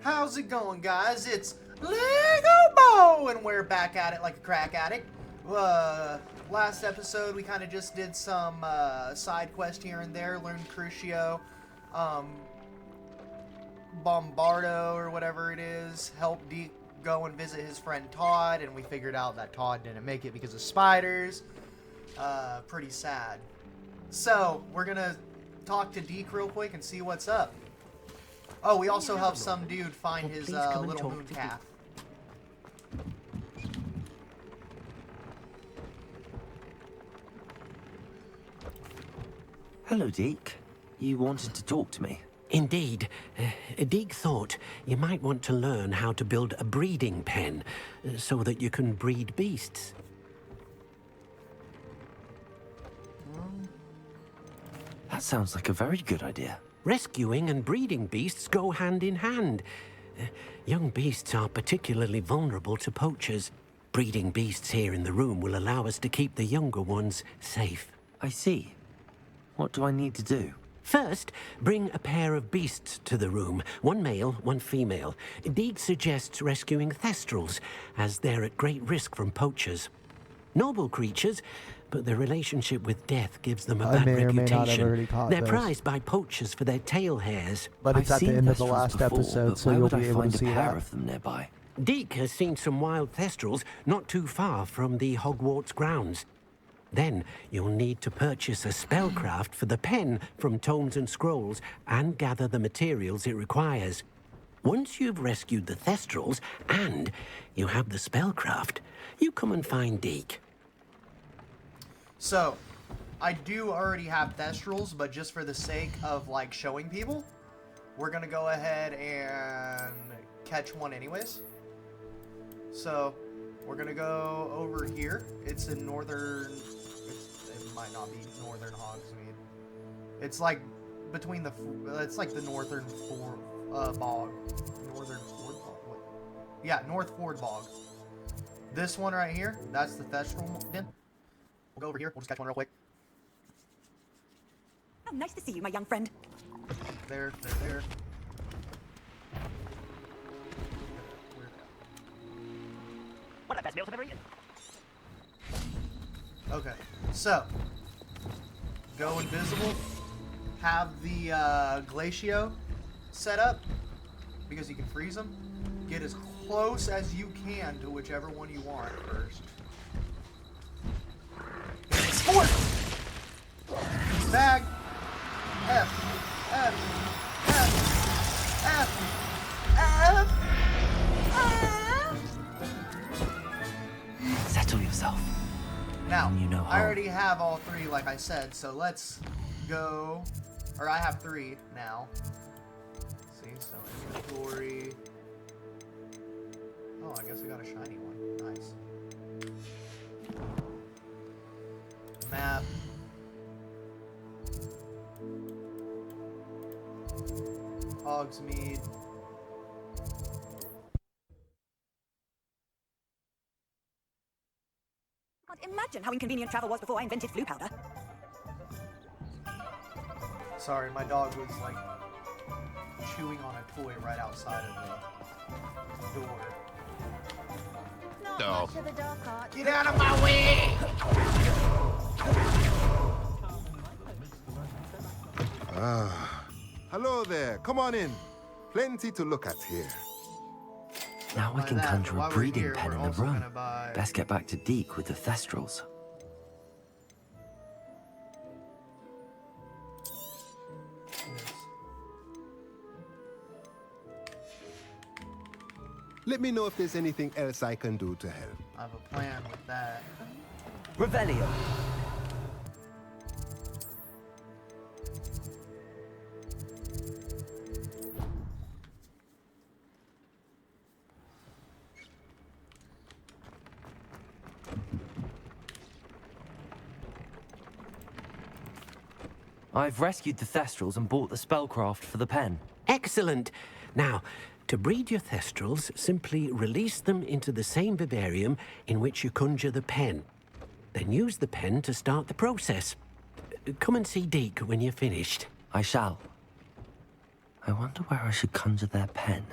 How's it going, guys? It's LGO-BO, and we're back at it like a crack addict. Last episode we kind of just did some side quest here and there, learned Crucio, Bombardo or whatever it is, helped Deke go and visit his friend Todd, and we figured out that Todd didn't make it because of spiders. Pretty sad. So we're gonna talk to Deke real quick and see what's up. Oh, we also helped some dude find his little moon calf. Hello, Deke. You wanted to talk to me? Indeed. Deke thought you might want to learn how to build a breeding pen so that you can breed beasts. That sounds like a very good idea. Rescuing and breeding beasts go hand in hand. Young beasts are particularly vulnerable to poachers. Breeding beasts here in the room will allow us to keep the younger ones safe. I see. What do I need to do? First, bring a pair of beasts to the room. One male, one female. Deke suggests rescuing thestrals, as they're at great risk from poachers. Noble creatures, but their relationship with death gives them a bad reputation. They're prized by poachers for their tail hairs. But it's at the end of the last episode, so you'll be able to see that. Of them nearby? Deke has seen some wild thestrals not too far from the Hogwarts grounds. Then you'll need to purchase a spellcraft for the pen from Tomes and Scrolls and gather the materials it requires. Once you've rescued the thestrals and you have the spellcraft, you come and find Deke. So, I do already have thestrals, but just for the sake of, like, showing people, we're gonna go ahead and catch one anyways. So, we're gonna go over here. It's in northern... It might not be northern Hogsmeade. It's, like, between the... It's, like, the northern bog. Northern Ford Bog? What? Yeah, North Ford Bog. This one right here, that's the thestral den. We'll go over here. We'll just catch one real quick. Oh, nice to see you, my young friend. There. One of the best meals I've ever eaten. Okay, so go invisible. Have the glacio set up because you can freeze them. Get as close as you can to whichever one you want first. Sport! Bag! F! Settle yourself. Now, You know I how. already have all three, like I said, so let's go. Or I have three now. Let's see, so inventory. Oh, I guess I got a shiny one. Nice. Map. Hogsmeade. Can't imagine how inconvenient travel was before I invented flu powder. Sorry, my dog was like chewing on a toy right outside of the door. No. Get out of my way! Hello there. Come on in. Plenty to look at here. Now I can conjure while a we're breeding here, pen we're in the also room. gonna buy- Best get back to Deke with the thestrals. Let me know if there's anything else I can do to help. I have a plan with that. Revelio. I've rescued the thestrals and bought the spellcraft for the pen. Excellent. Now, to breed your thestrals, simply release them into the same vivarium in which you conjure the pen. Then use the pen to start the process. Come and see Deke when you're finished. I shall. I wonder where I should conjure their pen.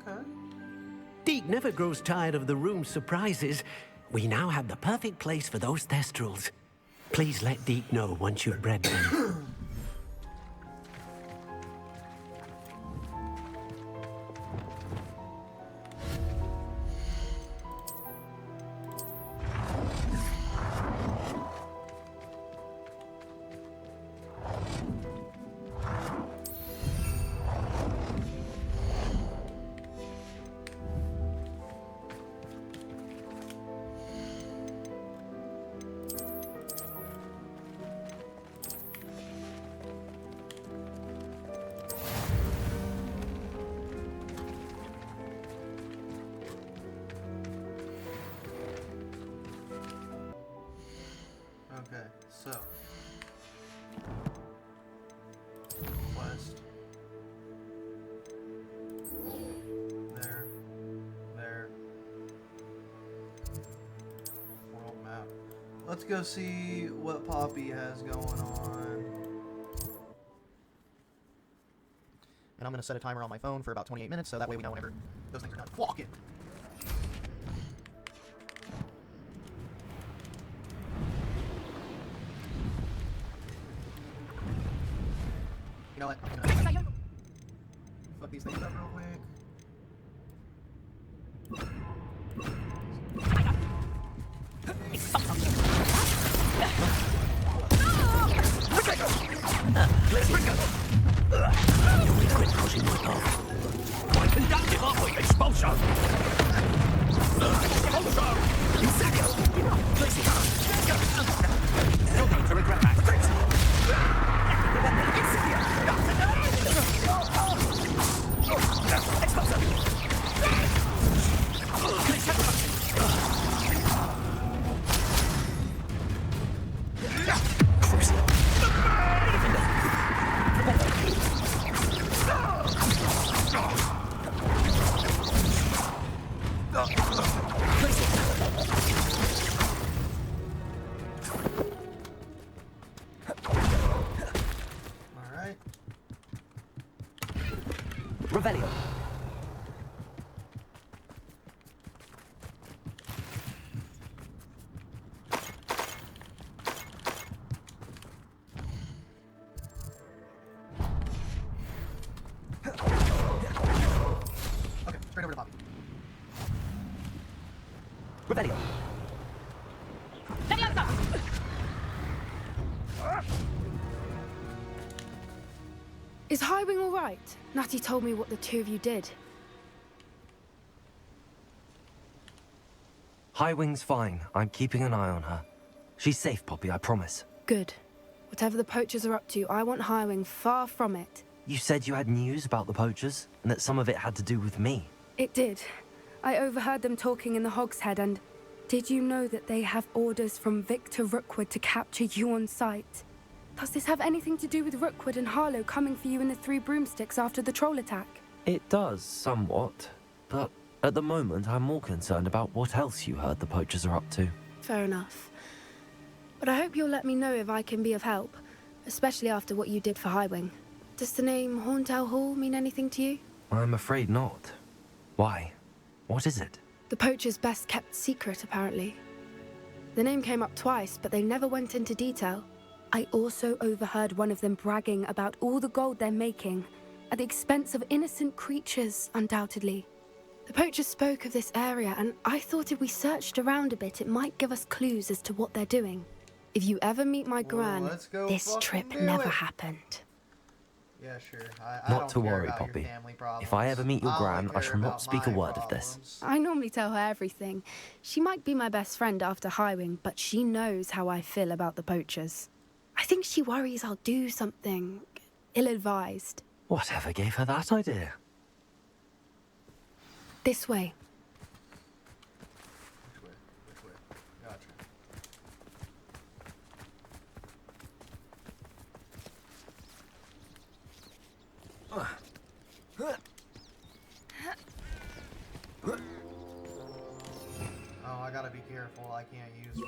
Okay. Deke never grows tired of the room's surprises. We now have the perfect place for those thestrals. Please let Deke know once you've bred them. Okay, so west. There. World map. Let's go see what Poppy has going on. And I'm gonna set a timer on my phone for about 28 minutes, so that way we know whenever those things are done. Walk it. You know what? I'm gonna fuck these things up real quick. Revelio. Okay, straight over to Poppy. Revelio. Is Highwing all right? Natty told me what the two of you did. Highwing's fine. I'm keeping an eye on her. She's safe, Poppy, I promise. Good. Whatever the poachers are up to, I want Highwing far from it. You said you had news about the poachers, and that some of it had to do with me. It did. I overheard them talking in the Hogshead, and did you know that they have orders from Victor Rookwood to capture you on sight? Does this have anything to do with Rookwood and Harlow coming for you in the Three Broomsticks after the troll attack? It does, somewhat. But at the moment, I'm more concerned about what else you heard the poachers are up to. Fair enough. But I hope you'll let me know if I can be of help, especially after what you did for Highwing. Does the name Horntail Hall mean anything to you? I'm afraid not. Why? What is it? The poachers' best kept secret, apparently. The name came up twice, but they never went into detail. I also overheard one of them bragging about all the gold they're making, at the expense of innocent creatures, undoubtedly. The poachers spoke of this area, and I thought if we searched around a bit, it might give us clues as to what they're doing. If you ever meet my gran, let's go this fucking trip do never it. happened. Yeah, sure. I Not don't to care worry, about your Poppy. family problems. If I ever meet your I only gran, I care shall not about speak a my word of this. problems. I normally tell her everything. She might be my best friend after Highwing, but she knows how I feel about the poachers. I think she worries I'll do something ill-advised. Whatever gave her that idea? This way. Which way? Which way? Gotcha. Oh, I gotta be careful. I can't use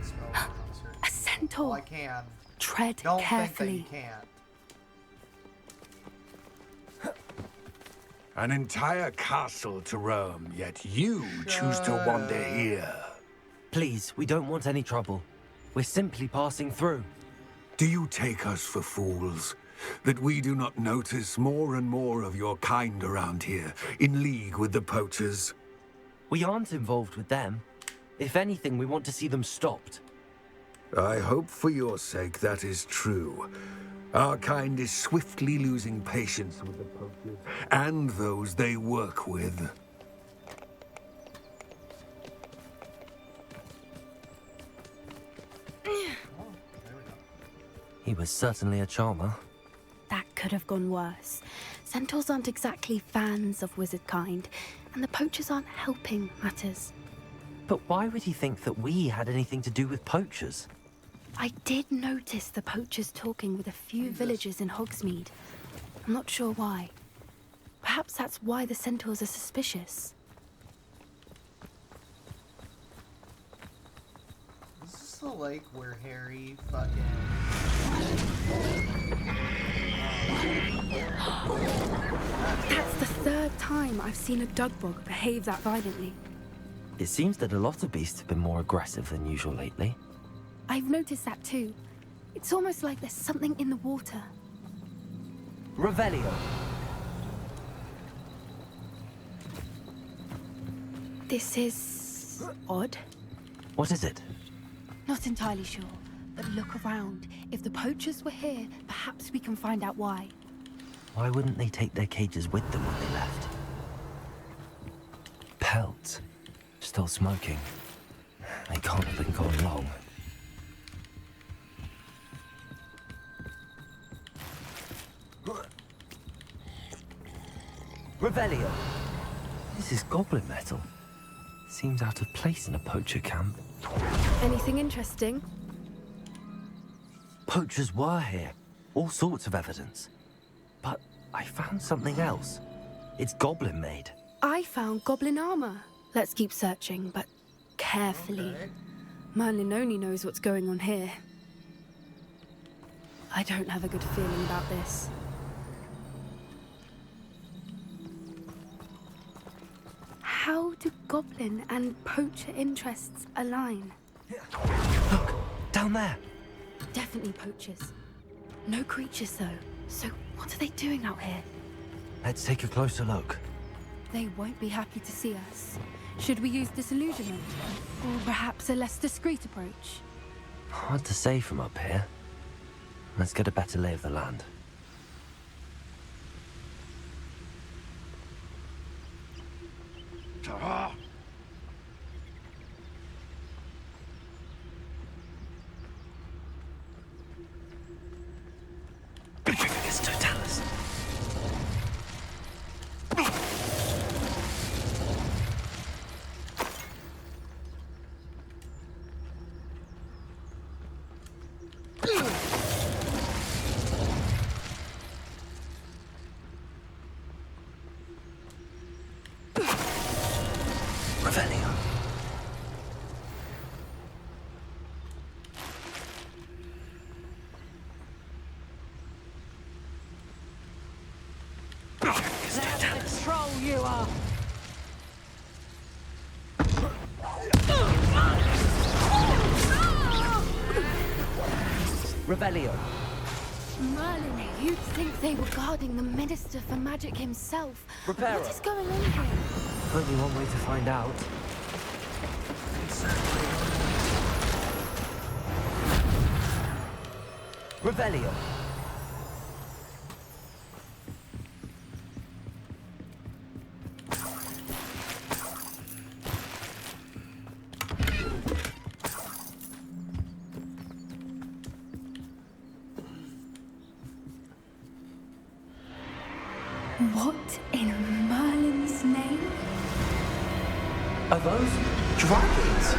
spells on certain A people. centaur. Well, I can. Tread Don't carefully. think that you can't. An entire castle to roam, yet you choose to wander here. Please, we don't want any trouble. We're simply passing through. Do you take us for fools? That we do not notice more and more of your kind around here, in league with the poachers? We aren't involved with them. If anything, we want to see them stopped. I hope for your sake that is true. Our kind is swiftly losing patience with the poachers and those they work with. He was certainly a charmer. That could have gone worse. Centaurs aren't exactly fans of wizard kind, and the poachers aren't helping matters. But why would he think that we had anything to do with poachers? I did notice the poachers talking with a few villagers in Hogsmeade. I'm not sure why. Perhaps that's why the centaurs are suspicious. Is this the lake where Harry fucking... That's the third time I've seen a dugbog behave that violently. It seems that a lot of beasts have been more aggressive than usual lately. I've noticed that too. It's almost like there's something in the water. Revelio. This is odd. What is it? Not entirely sure, but look around. If the poachers were here, perhaps we can find out why. Why wouldn't they take their cages with them when they left? Pelts. Still smoking. They can't have been gone long. Revelio! This is goblin metal. Seems out of place in a poacher camp. Anything interesting? Poachers were here. All sorts of evidence. But I found something else. It's goblin made. I found goblin armor. Let's keep searching, but carefully. Okay. Merlin only knows what's going on here. I don't have a good feeling about this. How do goblin and poacher interests align? Look! Down there! Definitely poachers. No creatures, though. So what are they doing out here? Let's take a closer look. They won't be happy to see us. Should we use disillusionment? Or perhaps a less discreet approach? Hard to say from up here. Let's get a better lay of the land. It's Totalis. Revelio. Troll you are! Revelio. Merlin, you'd think they were guarding the Minister for Magic himself. Reparo. What is going on here? Only one way to find out. Revelio. What in Merlin's name? Are those dragons?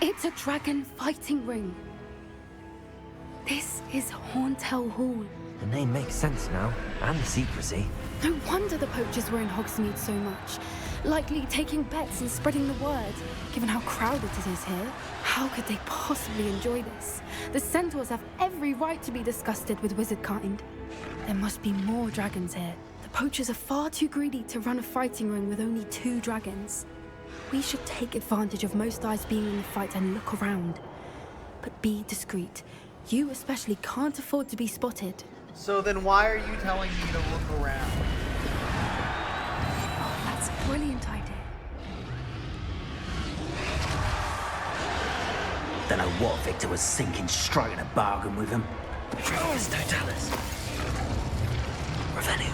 It's a dragon fighting ring. This is Horntail Hall. The name makes sense now, and the secrecy. No wonder the poachers were in Hogsmeade so much. Likely taking bets and spreading the word, given how crowded it is here. How could they possibly enjoy this? The centaurs have every right to be disgusted with wizard kind. There must be more dragons here. The poachers are far too greedy to run a fighting ring with only 2 dragons. We should take advantage of most eyes being in the fight and look around. But be discreet. You especially can't afford to be spotted. So then why are you telling me to look around? Oh, that's a brilliant idea. Don't know what Victor was thinking, striking a bargain with him. It's Totalis. Revenue.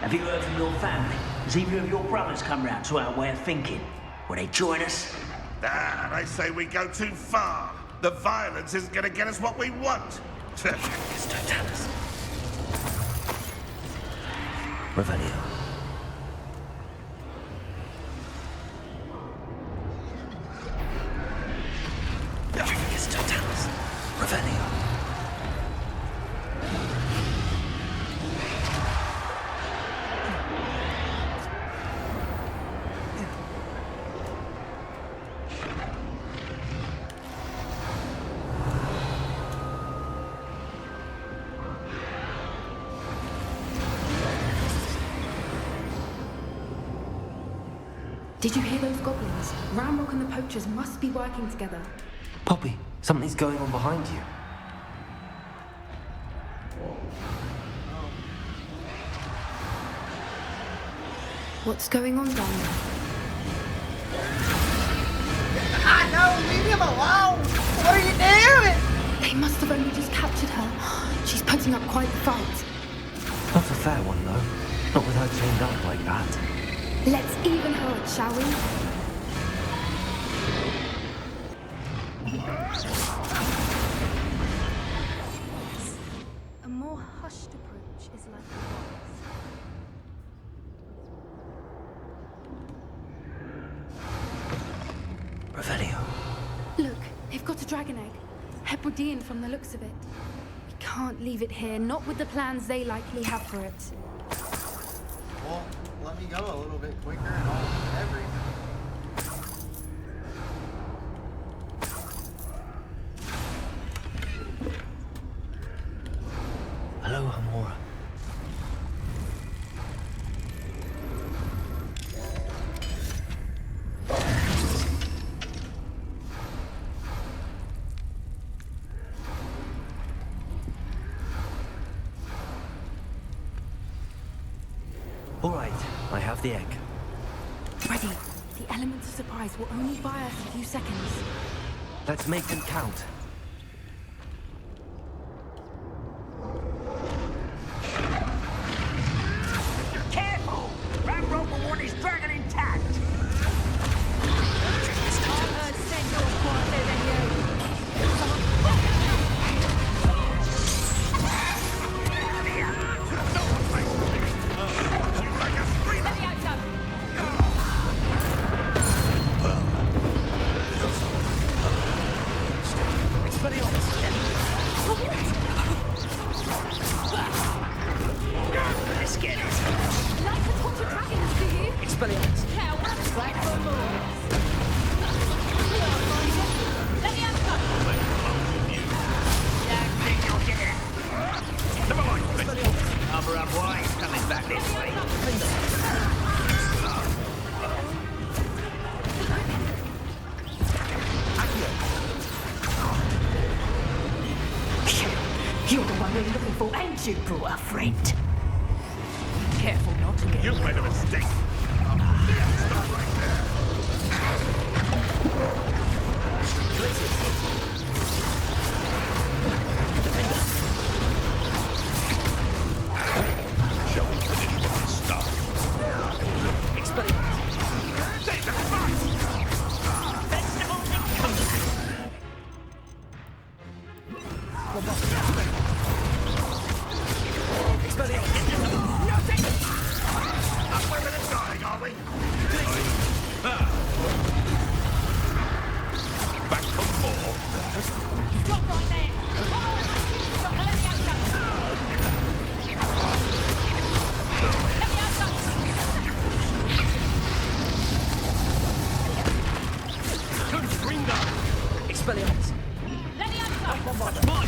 Have you heard from your family? Has either of your brothers come round to our way of thinking? Will they join us? Ah, they say we go too far. The violence isn't going to get us what we want. It's Totalis. Revenue. It's Totalis. Revenue. Did you hear those goblins? Ramrock and the poachers must be working together. Poppy, something's going on behind you. What's going on down there? Ah, no, leave him alone! What are you doing? They must have only just captured her. She's putting up quite the fight. Not a fair one, though. Not with her chained up like that. Let's even her up, shall we? A more hushed approach is like Revenue. Look, they've got a dragon egg. Hebridean from the looks of it. We can't leave it here, not with the plans they likely have for it. Well, let me go a little bit quicker and I'll do everything. Hello, Hamora. All right, I have the egg. Ready. The element of surprise will only buy us a few seconds. Let's make them count. Careful! Ramrock will want his dragon intact! You're the one we're looking for, ain't you, brother friend? Careful not to get... You made a mistake. Stop right there. Shall we finish what we started? Back for more. Stop right there! Stop Leviosa! Leviosa! Constringa! Expelliarmus! Leviosa! That's mine!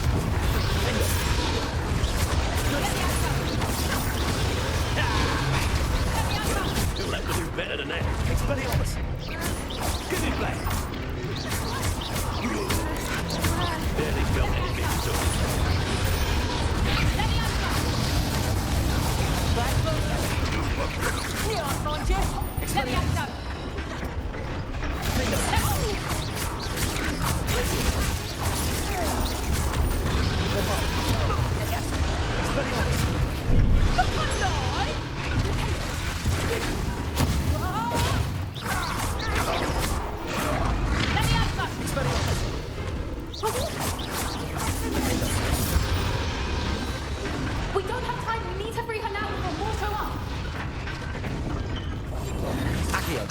You'll have to do better than that. Expelliarmus! Give it back! Barely felt anything, so... Here, I find you! Leviosa! We don't have time. We need to free her now before more show up. Accio!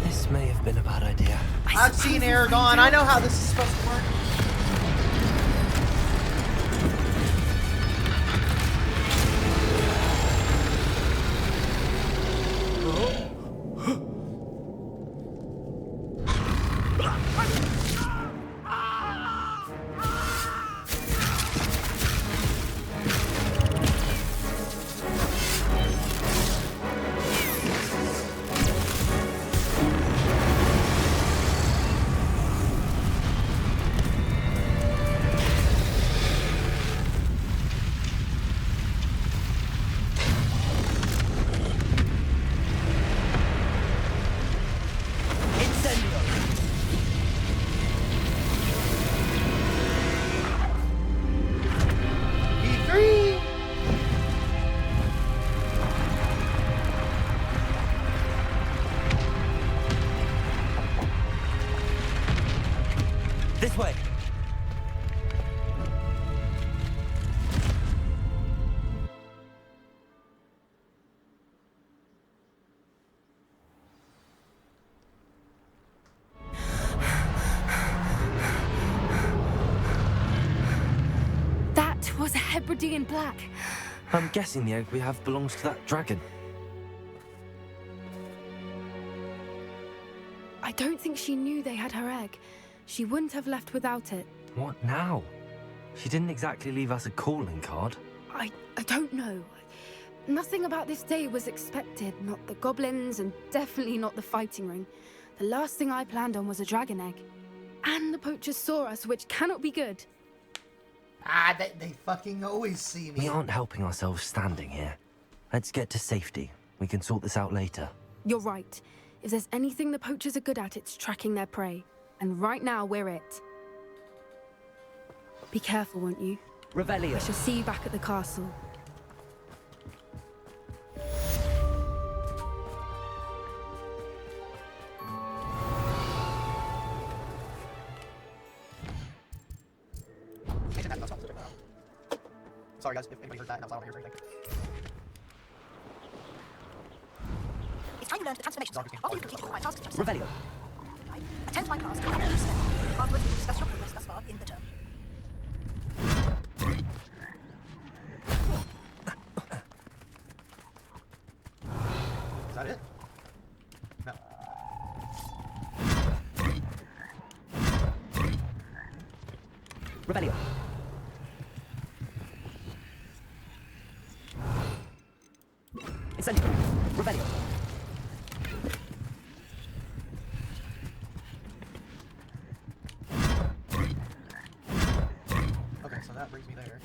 This may have been a bad idea. I've seen Aragon. I know how this is supposed to work. This way! That was a Hebridean black. I'm guessing the egg we have belongs to that dragon. I don't think she knew they had her egg. She wouldn't have left without it. What now? She didn't exactly leave us a calling card. I don't know. Nothing about this day was expected. Not the goblins, and definitely not the fighting ring. The last thing I planned on was a dragon egg. And the poachers saw us, which cannot be good. Ah, they fucking always see me. We aren't helping ourselves standing here. Let's get to safety. We can sort this out later. You're right. If there's anything the poachers are good at, it's tracking their prey. And right now, we're it. Be careful, won't you? Revelio. I shall see you back at the castle. Sorry guys, if anybody heard that and I was out here or anything. It's time you learn the transformation zone. After you complete all my tasks, just Revelio. attend my class and have a step. Afterwards, we discuss your progress thus far in the term. Is that it? No. Revelio. Incendio. Revelio. Okay, so that brings me there.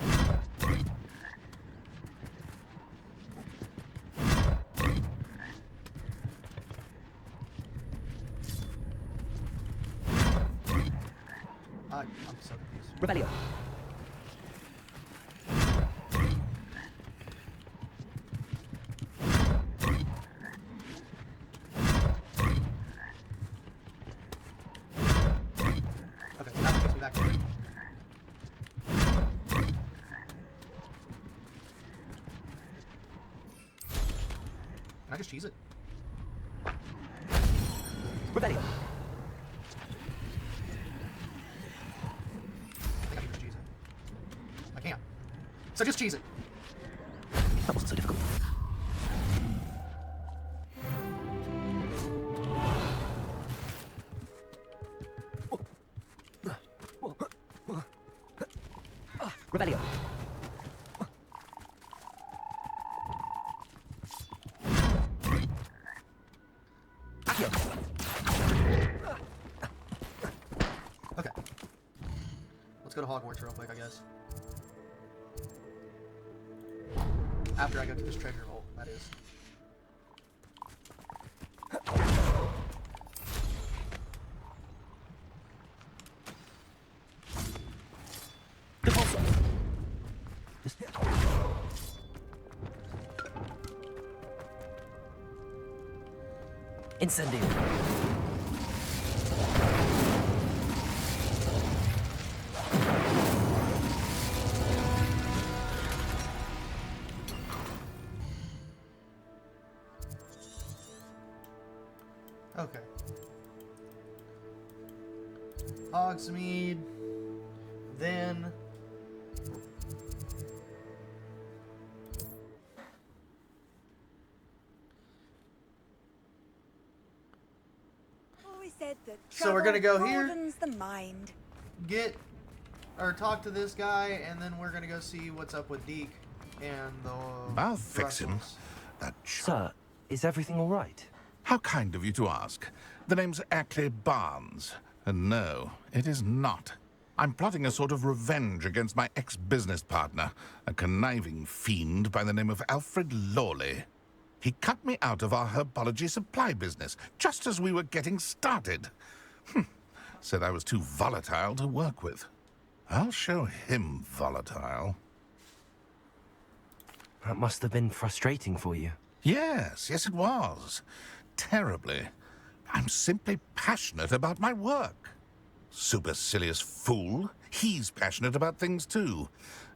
I'm so confused. Revelio. Can I just cheese it? Rebellion. I think I can just cheese it. I can't. So just cheese it. That wasn't so difficult. Rebellion. Accio. Okay. Let's go to Hogwarts real quick, I guess. After I go to this treasure vault, that is. Incendio. Okay. Hogsmeade. Then. Always said that So we're gonna go here. broadens the mind. Get or talk to this guy, and then we're gonna go see what's up with Deke and the. I'll fix him. Russells. That Sir, is everything all right? How kind of you to ask. The name's Ackley Barnes. And no, it is not. I'm plotting a sort of revenge against my ex-business partner, a conniving fiend by the name of Alfred Lawley. He cut me out of our herbology supply business, just as we were getting started. Said I was too volatile to work with. I'll show him volatile. That must have been frustrating for you. Yes, it was. Terribly. I'm simply passionate about my work. Supercilious fool. He's passionate about things too,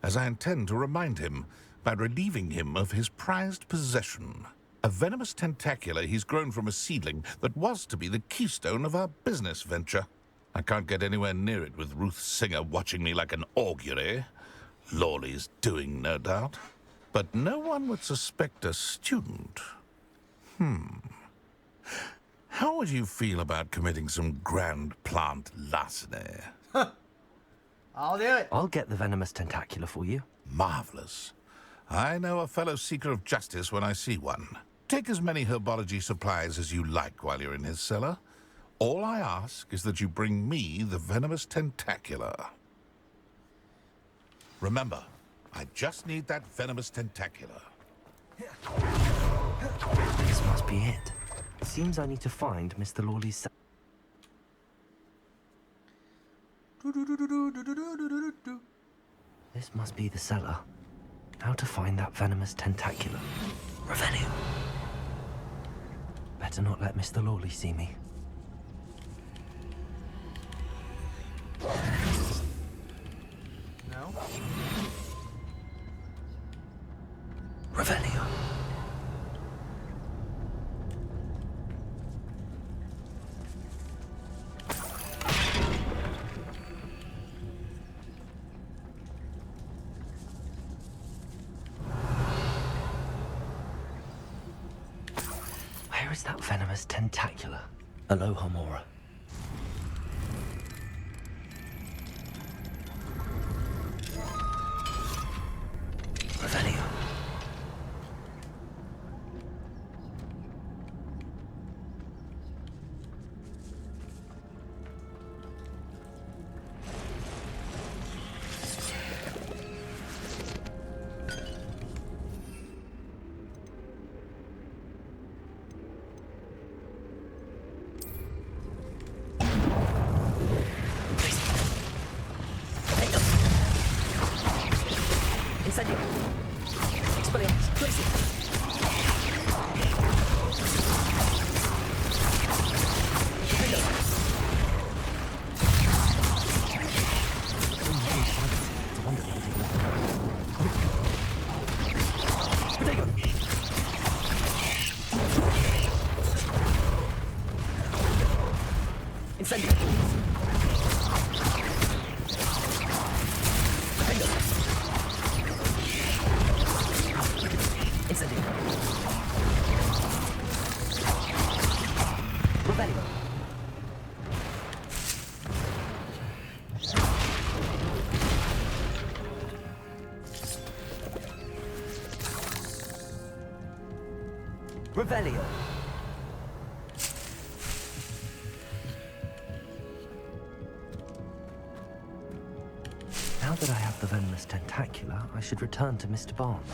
as I intend to remind him by relieving him of his prized possession. A venomous tentacula he's grown from a seedling that was to be the keystone of our business venture. I can't get anywhere near it with Ruth Singer watching me like an augury. Lawley's doing, no doubt. But no one would suspect a student. How would you feel about committing some grand plant larceny? I'll do it. I'll get the venomous tentacula for you. Marvelous. I know a fellow seeker of justice when I see one. Take as many herbology supplies as you like while you're in his cellar. All I ask is that you bring me the venomous tentacula. Remember, I just need that venomous tentacula. This must be it. Seems I need to find Mr. Lawley's cell. This must be the cellar. How to find that venomous tentacula. Revelio. Better not let Mr. Lawley see me. No. Revelio. Where is that venomous tentacula? Aloha Mora. Revelio. Incendio. Expelliarmus. Place It's a wonder they can take it off. Potato. Incendio. Revelio. Revelio. Now that I have the venomous tentacula, I should return to Mr. Barnes.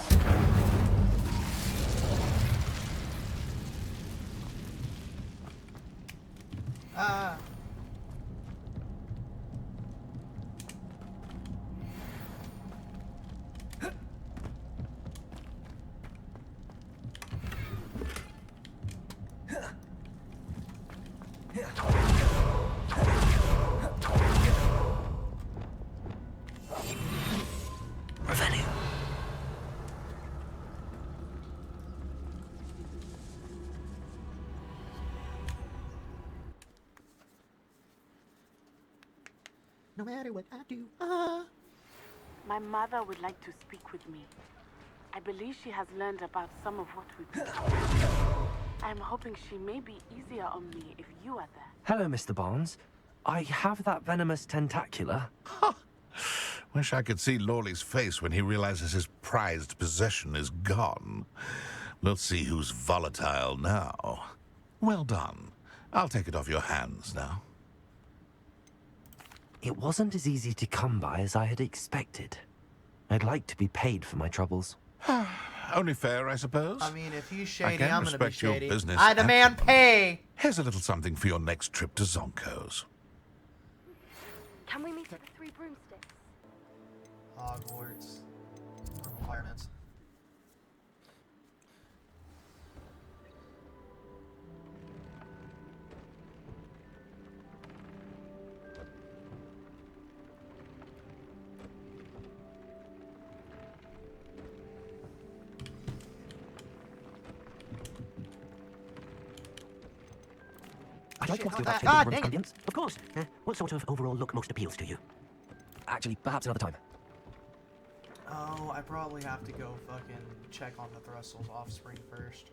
No matter what I do, My mother would like to speak with me. I believe she has learned about some of what we do. I'm hoping she may be easier on me if you are there. Hello, Mr. Barnes. I have that venomous tentacula. Wish I could see Lawley's face when he realizes his prized possession is gone. Let's see who's volatile now. Well done. I'll take it off your hands now. It wasn't as easy to come by as I had expected. I'd like to be paid for my troubles. Only fair, I suppose. I mean, if he's shady, I can I'm gonna be respect your shady. business. I demand pay! Here's a little something for your next trip to Zonko's. Can we meet at the Three Broomsticks? Hogwarts. Requirements. I'd like to ask you about dang your it. ambience. Of course. What sort of overall look most appeals to you? Actually, perhaps another time. Oh, I probably have to go fucking check on the Thrustle's offspring first.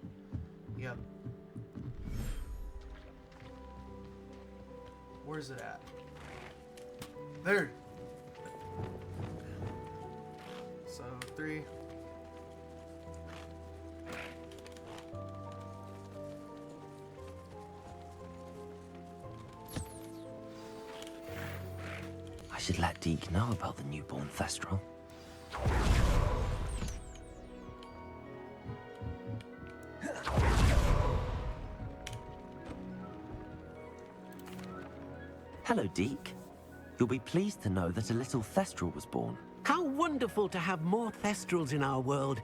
Yep. Where's it at? There! So, 3. I should let Deke know about the newborn Thestral. Hello, Deke. You'll be pleased to know that a little Thestral was born. How wonderful to have more Thestrals in our world.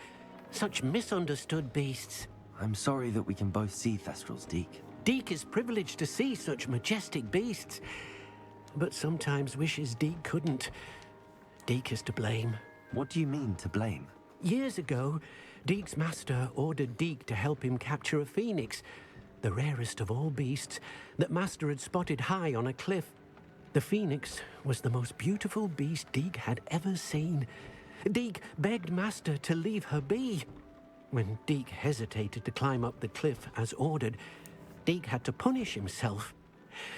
Such misunderstood beasts. I'm sorry that we can both see Thestrals, Deke. Deke is privileged to see such majestic beasts, but sometimes wishes Deke couldn't. Deke is to blame. What do you mean, to blame? Years ago, Deke's master ordered Deke to help him capture a phoenix, the rarest of all beasts that master had spotted high on a cliff. The phoenix was the most beautiful beast Deke had ever seen. Deke begged master to leave her be. When Deke hesitated to climb up the cliff as ordered, Deke had to punish himself.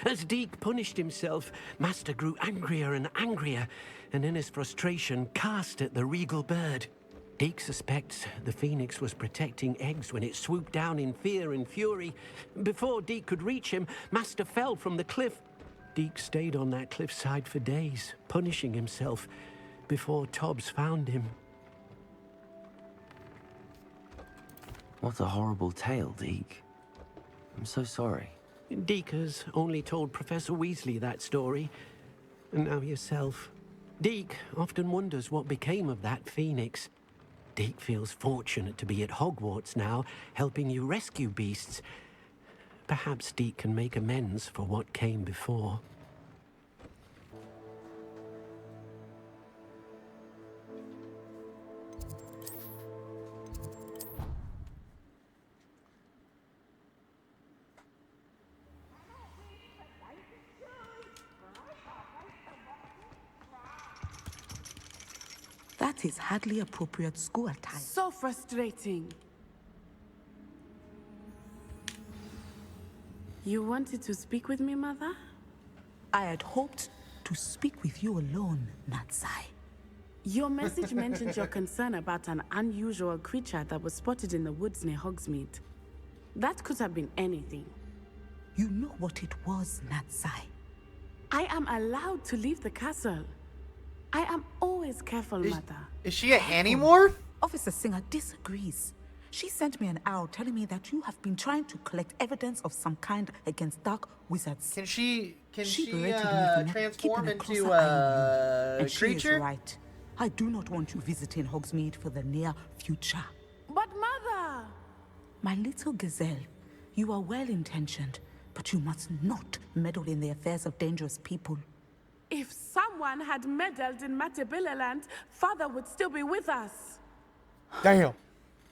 As Deke punished himself, master grew angrier and angrier, and in his frustration cast at the regal bird. Deke suspects the phoenix was protecting eggs when it swooped down in fear and fury. Before Deke could reach him, master fell from the cliff. Deke stayed on that cliffside for days, punishing himself, before Tobbs found him. What a horrible tale, Deke. I'm so sorry. Deke has only told Professor Weasley that story, and now yourself. Deke often wonders what became of that phoenix. Deke feels fortunate to be at Hogwarts now, helping you rescue beasts. Perhaps Deke can make amends for what came before. That is hardly appropriate school attire. So frustrating. You wanted to speak with me, Mother? I had hoped to speak with you alone, Natsai. Your message mentioned your concern about an unusual creature that was spotted in the woods near Hogsmeade. That could have been anything. You know what it was, Natsai. I am allowed to leave the castle. I am always careful, Mother. Is she an Animorph? Officer Singer disagrees. She sent me an arrow telling me that you have been trying to collect evidence of some kind against dark wizards. Can she berated me for not transform keeping a into closer eye on you. a And she creature? is right. I do not want you visiting Hogsmeade for the near future. But Mother! My little gazelle, you are well-intentioned, but you must not meddle in the affairs of dangerous people. If someone had meddled in Matabeleland, Father would still be with us. Damn.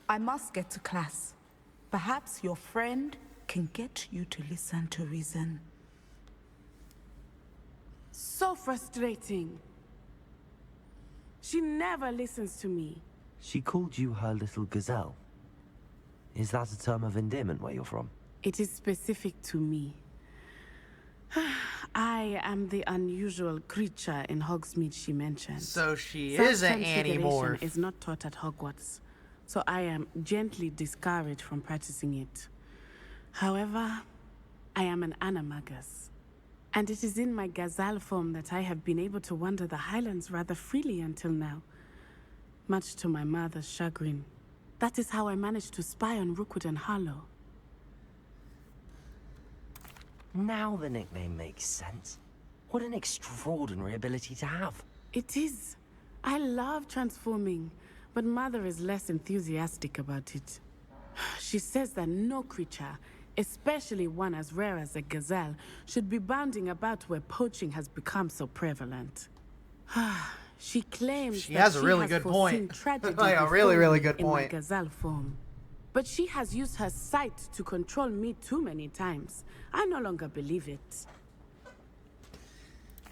I must get to class. Perhaps your friend can get you to listen to reason. So frustrating. She never listens to me. She called you her little gazelle. Is that a term of endearment where you're from? It is specific to me. I am the unusual creature in Hogsmeade she mentioned. So she is an Self-transfiguration Animorph. is not taught at Hogwarts, so I am gently discouraged from practicing it. However, I am an animagus, and it is in my gazelle form that I have been able to wander the Highlands rather freely until now, much to my mother's chagrin. That is how I managed to spy on Rookwood and Harlow. Now the nickname makes sense. What an extraordinary ability to have. It is. I love transforming, but Mother is less enthusiastic about it. She says that no creature, especially one as rare as a gazelle, should be bounding about where poaching has become so prevalent. She claims She that has a really good foreseen point. tragedy Yeah, a really, before really me good in my point. gazelle form. But she has used her sight to control me too many times. I no longer believe it.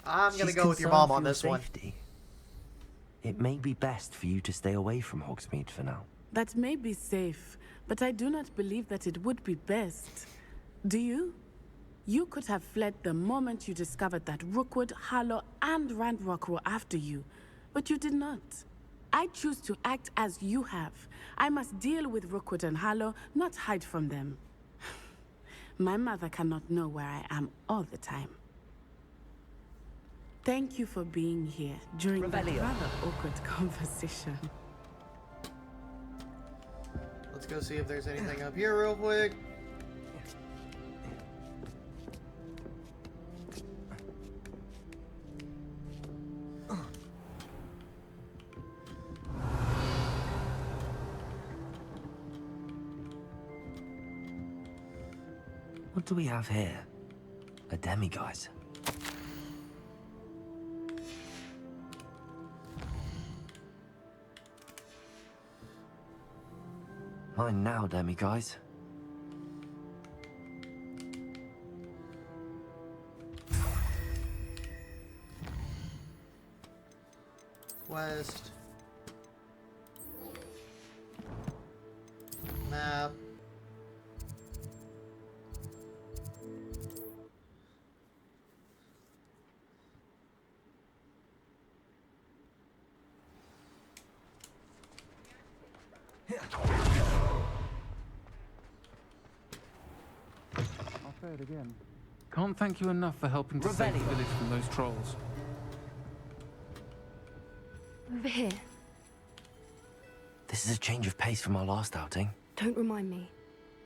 I'm gonna She's go with your concerned mom on for your this one. safety. It may be best for you to stay away from Hogsmeade for now. That may be safe, but I do not believe that it would be best. Do you? You could have fled the moment you discovered that Rookwood, Harlow, and Randrock were after you, but you did not. I choose to act as you have. I must deal with Rookwood and Harlow, not hide from them. My mother cannot know where I am all the time. Thank you for being here during that Revelio. rather awkward conversation. Let's go see if there's anything up here real quick. What do we have here? A demiguise. Mine now, demiguise. Quest. Map. I'll say it again. Can't thank you enough for helping to save the village from those trolls. Over here. This is a change of pace from our last outing. Don't remind me.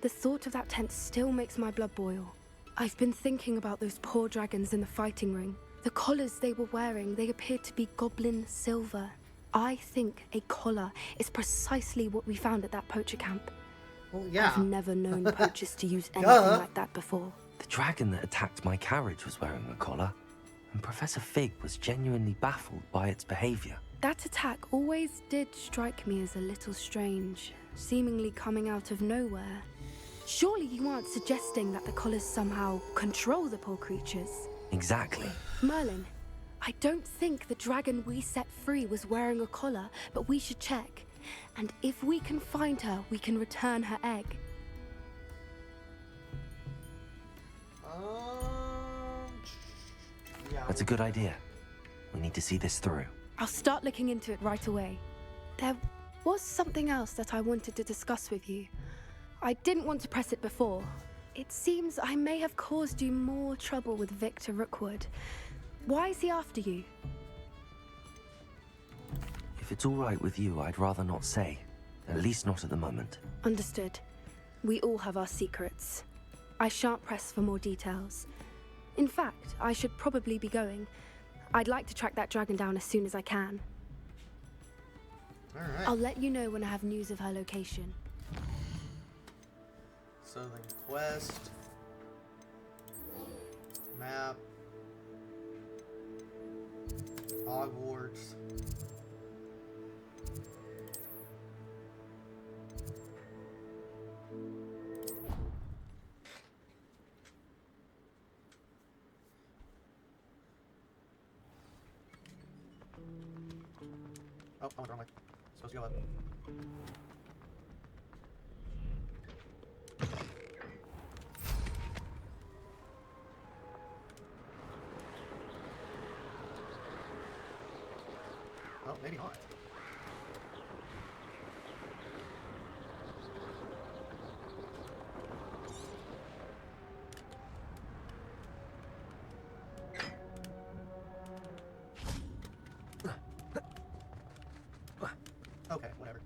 The thought of that tent still makes my blood boil. I've been thinking about those poor dragons in the fighting ring. The collars they were wearing, they appeared to be goblin silver. I think a collar is precisely what we found at that poacher camp. Well, yeah. I've never known poachers to use anything Duh. like that before. The dragon that attacked my carriage was wearing a collar, and Professor Fig was genuinely baffled by its behavior. That attack always did strike me as a little strange, seemingly coming out of nowhere. Surely you aren't suggesting that the collars somehow control the poor creatures? Exactly. Merlin, I don't think the dragon we set free was wearing a collar, but we should check. And if we can find her, we can return her egg. Yeah. That's a good idea. We need to see this through. I'll start looking into it right away. There was something else that I wanted to discuss with you. I didn't want to press it before. It seems I may have caused you more trouble with Victor Rookwood. Why is he after you? If it's all right with you, I'd rather not say. At least not at the moment. Understood. We all have our secrets. I shan't press for more details. In fact, I should probably be going. I'd like to track that dragon down as soon as I can. All right. I'll let you know when I have news of her location. Southern Quest. Map. Hogwarts. Oh, I went the wrong way. Supposed to go up. Oh, maybe not. Okay, whatever.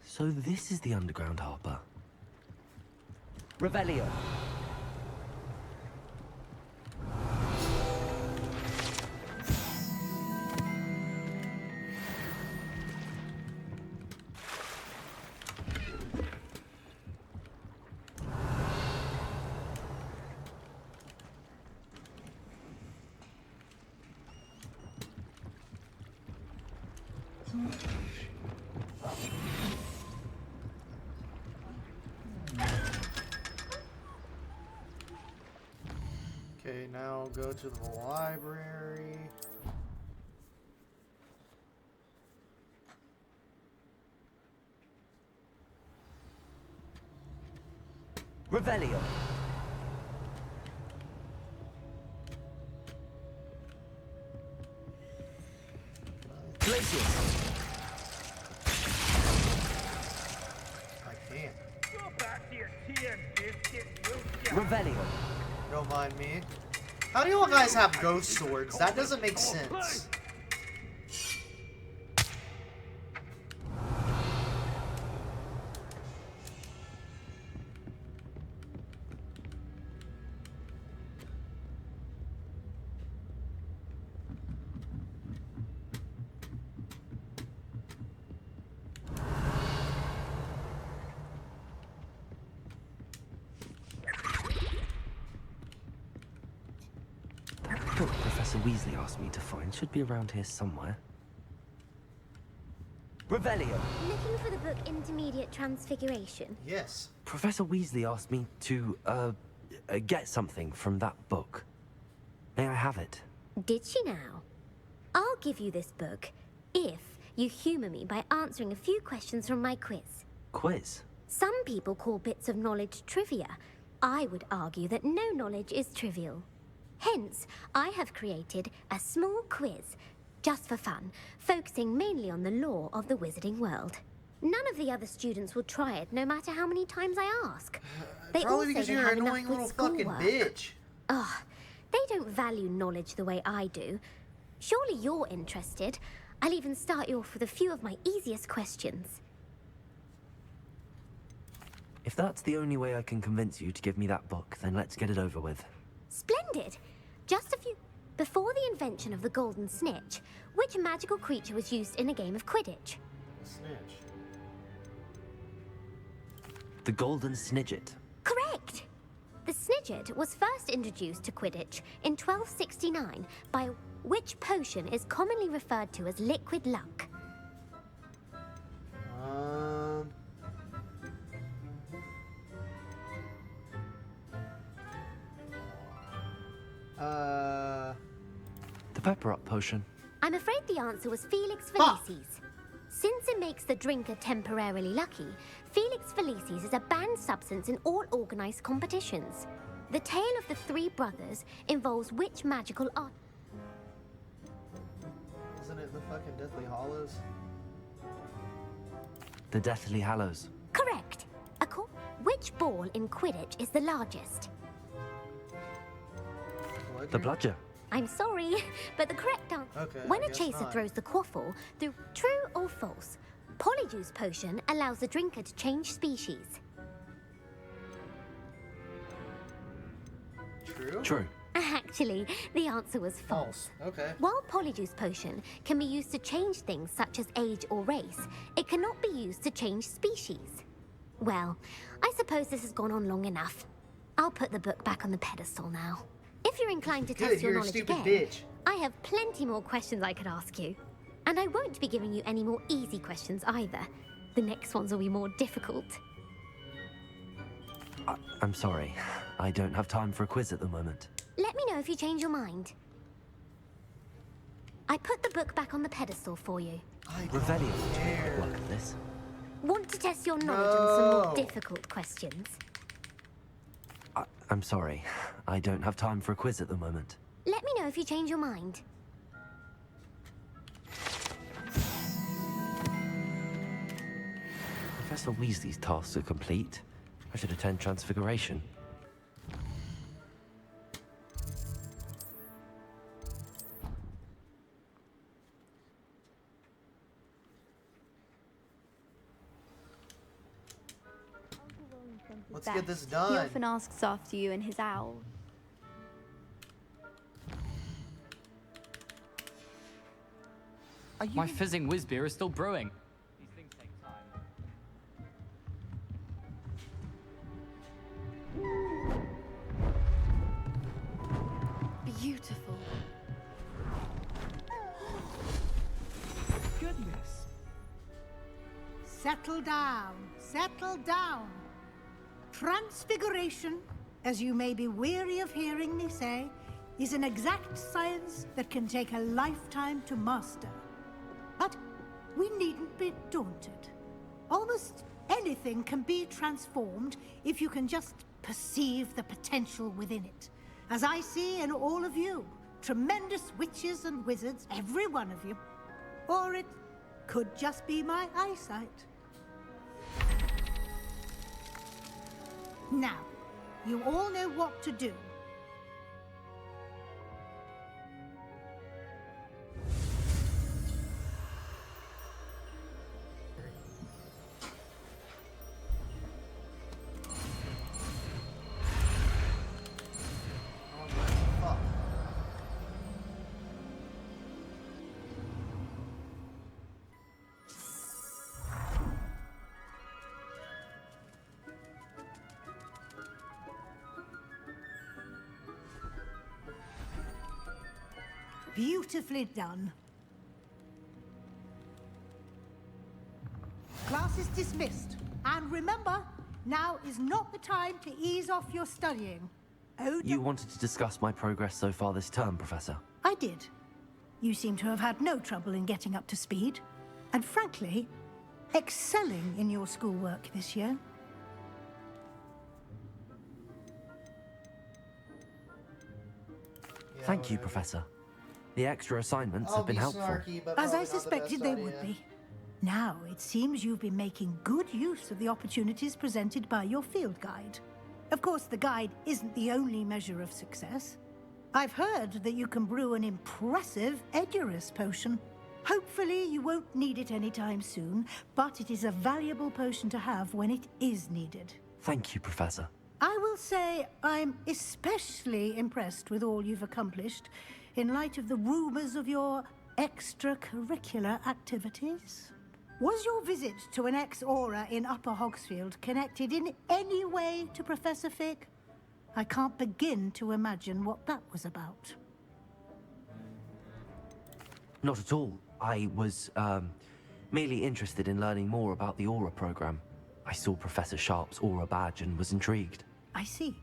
So this is the underground harbor. Revelio. Okay, now go to the library. Revelio. Glacius. I can't. Go back to your tea and biscuits, you Revelio. Don't mind me. How do you all guys have ghost swords? That doesn't make sense. The book Professor Weasley asked me to find should be around here somewhere. Revelio. Looking for the book Intermediate Transfiguration? Yes. Professor Weasley asked me to, get something from that book. May I have it? Did she now? I'll give you this book if you humor me by answering a few questions from my quiz. Quiz? Some people call bits of knowledge trivia. I would argue that no knowledge is trivial. Hence, I have created a small quiz, just for fun, focusing mainly on the lore of the wizarding world. None of the other students will try it, no matter how many times I ask. They all Probably say because they you're have an enough annoying with little fucking schoolwork. bitch. Ugh, they don't value knowledge the way I do. Surely you're interested. I'll even start you off with a few of my easiest questions. If that's the only way I can convince you to give me that book, then let's get it over with. Splendid! Just a few... Before the invention of the golden snitch, which magical creature was used in a game of Quidditch? Snitch. The Golden Snidget. Correct! The Snidget was first introduced to Quidditch in 1269, by which potion is commonly referred to as liquid luck. pepper-up potion. I'm afraid the answer was Felix Felicis. Since it makes the drinker temporarily lucky, Felix Felicis is a banned substance in all organized competitions. The tale of the three brothers involves which magical art... Isn't it the fucking Deathly Hallows? The Deathly Hallows. Correct. Which ball in Quidditch is the largest? The bludger. I'm sorry, but the correct answer... Okay, when I a guess chaser not. throws the quaffle through true or false, Polyjuice Potion allows the drinker to change species. True? True. Actually, the answer was false. Okay. While Polyjuice Potion can be used to change things such as age or race, it cannot be used to change species. Well, I suppose this has gone on long enough. I'll put the book back on the pedestal now. If you're inclined to Good, test your you're a knowledge stupid again, bitch. I have plenty more questions I could ask you. And I won't be giving you any more easy questions either. The next ones will be more difficult. I'm sorry. I don't have time for a quiz at the moment. Let me know if you change your mind. I put the book back on the pedestal for you. Revelio would work for this. Want to test your knowledge on some more difficult questions? I'm sorry. I don't have time for a quiz at the moment. Let me know if you change your mind. Professor Weasley's tasks are complete. I should attend Transfiguration. Let's get this He done. often asks after you and his owl. My fizzing whiz beer is still brewing. These things take time. Beautiful. Goodness. Settle down. Settle down. Transfiguration, as you may be weary of hearing me say, is an exact science that can take a lifetime to master. But we needn't be daunted. Almost anything can be transformed if you can just perceive the potential within it. As I see in all of you, tremendous witches and wizards, every one of you. Or it could just be my eyesight. Now, you all know what to do. Beautifully done. Class is dismissed. And remember, now is not the time to ease off your studying. Oh, You wanted to discuss my progress so far this term, Professor. I did. You seem to have had no trouble in getting up to speed. And frankly, excelling in your schoolwork this year. Thank you, Professor. The extra assignments have been helpful. As I suspected they would be. Now, it seems you've been making good use of the opportunities presented by your field guide. Of course, the guide isn't the only measure of success. I've heard that you can brew an impressive Edurus potion. Hopefully, you won't need it anytime soon, but it is a valuable potion to have when it is needed. Thank you, Professor. I will say I'm especially impressed with all you've accomplished in light of the rumors of your extracurricular activities. Was your visit to an ex-aura in Upper Hogsfield connected in any way to Professor Fig? I can't begin to imagine what that was about. Not at all. I was, merely interested in learning more about the Aura program. I saw Professor Sharp's Aura badge and was intrigued. I see.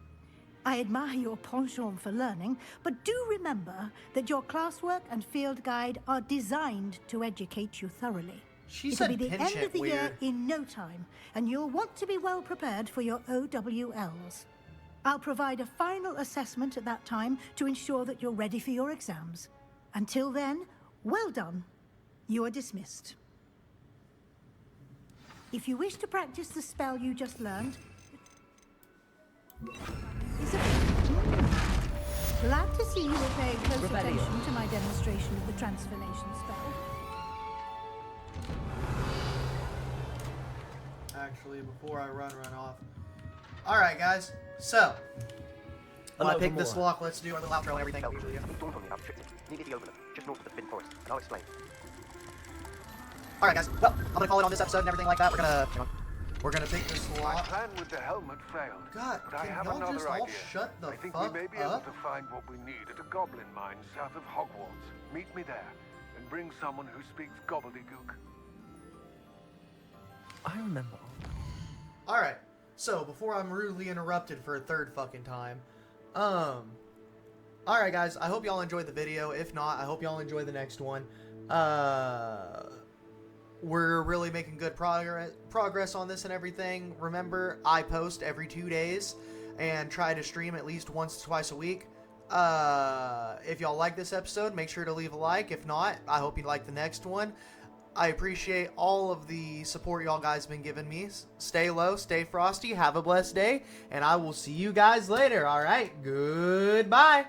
I admire your penchant for learning, but do remember that your classwork and field guide are designed to educate you thoroughly. It'll be the end of the year in no time, and you'll want to be well prepared for your OWLs. I'll provide a final assessment at that time to ensure that you're ready for your exams. Until then, well done. You are dismissed. If you wish to practice the spell you just learned... Glad to see you were paying close attention to my demonstration of the transformation spell. Actually, before I run off. Alright, guys. So, when I pick this lock, let's do our little outro and everything that we usually do. Just north of the Forbidden Forest, and I'll explain. Alright, guys. Well, I'm gonna call it on this episode and everything like that. We're gonna pick this lock. My plan with the helmet failed. God, but I have y'all another just all idea. shut the I think fuck we may be able up? to find what we need at a goblin mine south of Hogwarts. Meet me there, and bring someone who speaks gobbledygook. I remember. Alright, so before I'm rudely interrupted for a third fucking time, alright guys, I hope y'all enjoyed the video. If not, I hope y'all enjoy the next one. We're really making good progress on this and everything. Remember, I post every 2 days and try to stream at least once to twice a week. If y'all like this episode, make sure to leave a like. If not, I hope you like the next one. I appreciate all of the support y'all guys been giving me. Stay low, stay frosty, have a blessed day, and I will see you guys later. All right, goodbye.